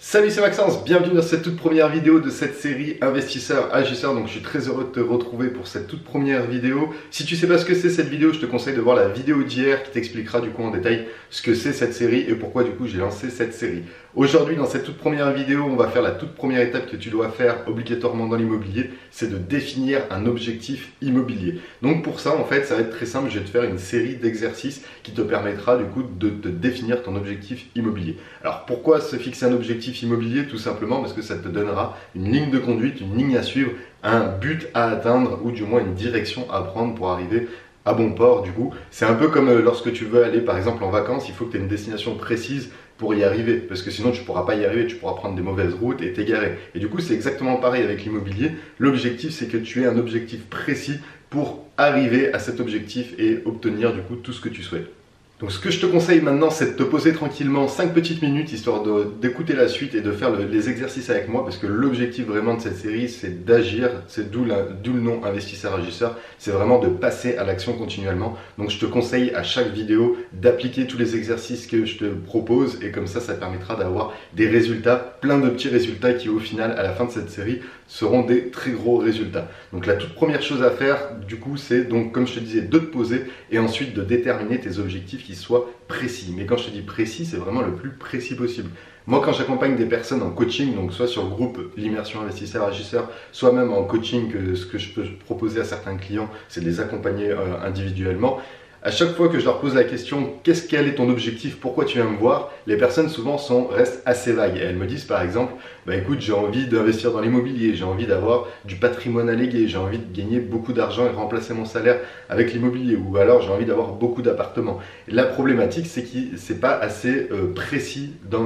Salut, c'est Maxence, bienvenue dans cette toute première vidéo de cette série Investisseurs Agisseurs. Donc je suis très heureux de te retrouver pour cette toute première vidéo. Si tu sais pas ce que c'est cette vidéo, je te conseille de voir la vidéo d'hier qui t'expliquera du coup en détail ce que c'est cette série et pourquoi du coup j'ai lancé cette série. Aujourd'hui, dans cette toute première vidéo, on va faire la toute première étape que tu dois faire obligatoirement dans l'immobilier, c'est de définir un objectif immobilier. Donc pour ça, en fait, ça va être très simple, je vais te faire une série d'exercices qui te permettra du coup de définir ton objectif immobilier. Alors pourquoi se fixer un objectif immobilier? Tout simplement parce que ça te donnera une ligne de conduite, une ligne à suivre, un but à atteindre ou du moins une direction à prendre pour arriver à bon port. Du coup, c'est un peu comme lorsque tu veux aller par exemple en vacances, il faut que tu aies une destination précise pour y arriver, parce que sinon tu ne pourras pas y arriver, tu pourras prendre des mauvaises routes et t'égarer. Et du coup, c'est exactement pareil avec l'immobilier. L'objectif, c'est que tu aies un objectif précis pour arriver à cet objectif et obtenir du coup tout ce que tu souhaites. Donc ce que je te conseille maintenant, c'est de te poser tranquillement 5 petites minutes, histoire d'écouter la suite et de faire les exercices avec moi, parce que l'objectif vraiment de cette série, c'est d'agir, c'est d'où le nom investisseur-agisseur, c'est vraiment de passer à l'action continuellement. Donc je te conseille à chaque vidéo d'appliquer tous les exercices que je te propose, et comme ça te permettra d'avoir des résultats, plein de petits résultats qui au final, à la fin de cette série, seront des très gros résultats. Donc la toute première chose à faire, du coup, c'est donc, comme je te disais, de te poser et ensuite de déterminer tes objectifs qui soient précis. Mais quand je te dis précis, c'est vraiment le plus précis possible. Moi, quand j'accompagne des personnes en coaching, donc soit sur le groupe l'immersion investisseur-agisseur, soit même en coaching, ce que je peux proposer à certains clients, c'est de les accompagner individuellement. À chaque fois que je leur pose la question « quel est ton objectif? Pourquoi tu viens me voir ?» Les personnes souvent restent assez vagues. Et elles me disent par exemple « écoute, j'ai envie d'investir dans l'immobilier, j'ai envie d'avoir du patrimoine à léguer, j'ai envie de gagner beaucoup d'argent et remplacer mon salaire avec l'immobilier, ou alors j'ai envie d'avoir beaucoup d'appartements. » La problématique, c'est qu'ils ne sont pas assez précis dans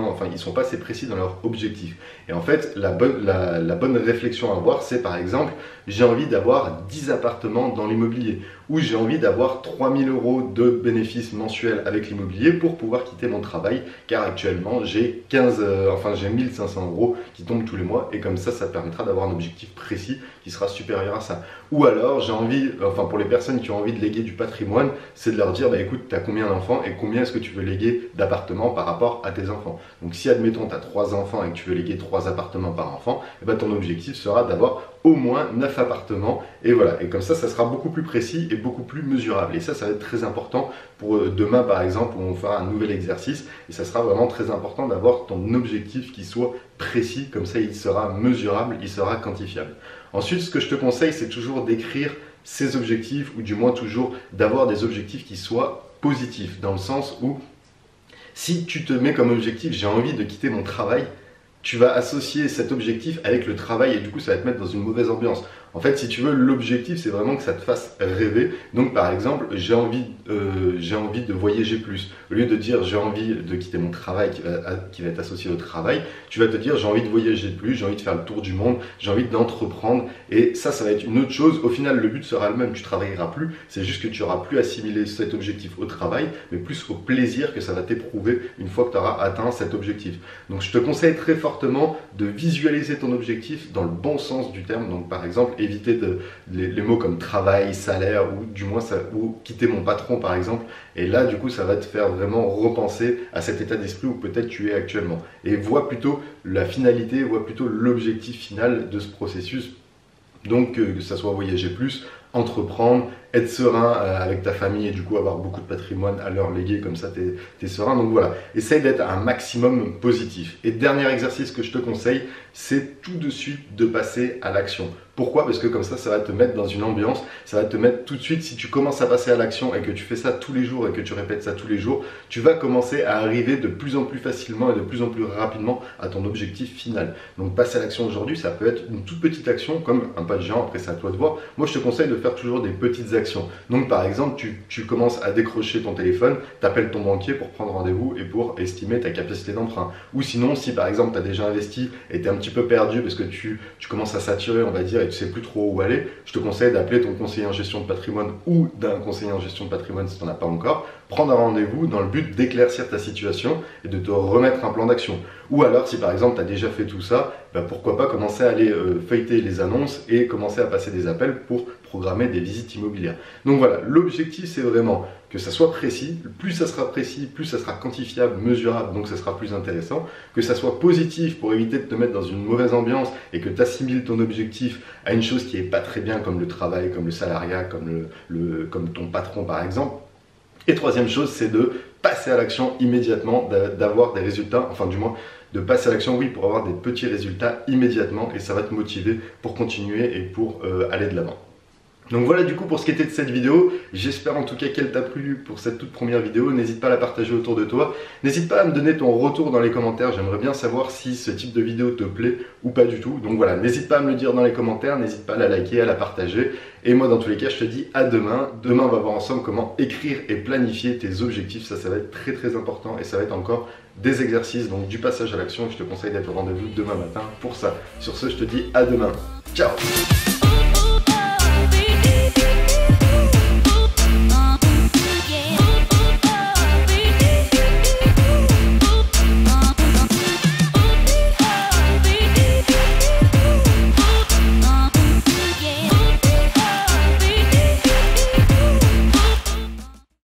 leur objectif. Et en fait, la bonne réflexion à avoir, c'est par exemple « j'ai envie d'avoir 10 appartements dans l'immobilier » ou « j'ai envie d'avoir 3 000 € de bénéfices mensuels avec l'immobilier pour pouvoir quitter mon travail, car actuellement j'ai 1 500 € qui tombent tous les mois, et comme ça te permettra d'avoir un objectif précis qui sera supérieur à ça. Ou alors j'ai envie, pour les personnes qui ont envie de léguer du patrimoine, c'est de leur dire écoute, tu as combien d'enfants et combien est-ce que tu veux léguer d'appartements par rapport à tes enfants. Donc si admettons tu as 3 enfants et que tu veux léguer 3 appartements par enfant, ton objectif sera d'avoir au moins 9 appartements, et voilà, et comme ça sera beaucoup plus précis et beaucoup plus mesurable. Et ça va être très important pour demain par exemple, où on fera un nouvel exercice, et ça sera vraiment très important d'avoir ton objectif qui soit précis, comme ça il sera mesurable, il sera quantifiable. Ensuite, ce que je te conseille, c'est toujours d'écrire ces objectifs, ou du moins toujours d'avoir des objectifs qui soient positifs, dans le sens où si tu te mets comme objectif j'ai envie de quitter mon travail, tu vas associer cet objectif avec le travail, et du coup ça va te mettre dans une mauvaise ambiance. En fait, si tu veux, l'objectif c'est vraiment que ça te fasse rêver. Donc par exemple, j'ai envie de voyager plus. Au lieu de dire j'ai envie de quitter mon travail qui va être associé au travail, tu vas te dire j'ai envie de voyager plus, j'ai envie de faire le tour du monde, j'ai envie d'entreprendre, et ça va être une autre chose. Au final, le but sera le même, tu travailleras plus, c'est juste que tu auras plus assimilé cet objectif au travail, mais plus au plaisir que ça va t'éprouver une fois que tu auras atteint cet objectif. Donc je te conseille très fortement de visualiser ton objectif dans le bon sens du terme. Donc par exemple, éviter les mots comme travail, salaire, ou du moins ou quitter mon patron par exemple, et là du coup ça va te faire vraiment repenser à cet état d'esprit où peut-être tu es actuellement, et vois plutôt la finalité, vois plutôt l'objectif final de ce processus. Donc que ça soit voyager plus, entreprendre, être serein avec ta famille, et du coup avoir beaucoup de patrimoine à leur léguer, comme ça tu es serein. Donc voilà, essaye d'être un maximum positif. Et dernier exercice que je te conseille, c'est tout de suite de passer à l'action. Pourquoi? Parce que comme ça va te mettre dans une ambiance, ça va te mettre tout de suite, si tu commences à passer à l'action et que tu fais ça tous les jours et que tu répètes ça tous les jours, tu vas commencer à arriver de plus en plus facilement et de plus en plus rapidement à ton objectif final. Donc passer à l'action aujourd'hui, ça peut être une toute petite action comme un pas de géant, après c'est à toi de voir. Moi je te conseille de faire toujours des petites actions. Donc par exemple, tu commences à décrocher ton téléphone, tu appelles ton banquier pour prendre rendez-vous et pour estimer ta capacité d'emprunt. Ou sinon, si par exemple tu as déjà investi et tu es un petit peu perdu parce que tu commences à saturer, on va dire, et tu sais plus trop où aller, je te conseille d'appeler ton conseiller en gestion de patrimoine ou d'un conseiller en gestion de patrimoine si tu n'en as pas encore, prendre un rendez-vous dans le but d'éclaircir ta situation et de te remettre un plan d'action. Ou alors, si par exemple tu as déjà fait tout ça, pourquoi pas commencer à aller feuilleter les annonces et commencer à passer des appels pour programmer des visites immobilières. Donc voilà, l'objectif c'est vraiment que ça soit précis. Plus ça sera précis, plus ça sera quantifiable, mesurable, donc ça sera plus intéressant. Que ça soit positif pour éviter de te mettre dans une mauvaise ambiance et que tu assimiles ton objectif à une chose qui est pas très bien, comme le travail, comme le salariat, comme ton patron par exemple. Et troisième chose, c'est de passer à l'action immédiatement, d'avoir des résultats, enfin du moins de passer à l'action, oui, pour avoir des petits résultats immédiatement, et ça va te motiver pour continuer et pour aller de l'avant. Donc voilà du coup pour ce qui était de cette vidéo, j'espère en tout cas qu'elle t'a plu pour cette toute première vidéo, n'hésite pas à la partager autour de toi, n'hésite pas à me donner ton retour dans les commentaires, j'aimerais bien savoir si ce type de vidéo te plaît ou pas du tout, donc voilà, n'hésite pas à me le dire dans les commentaires, n'hésite pas à la liker, à la partager, et moi dans tous les cas je te dis à demain, demain on va voir ensemble comment écrire et planifier tes objectifs, ça va être très important et ça va être encore des exercices, donc du passage à l'action, et je te conseille d'être au rendez-vous demain matin pour ça. Sur ce je te dis à demain, ciao.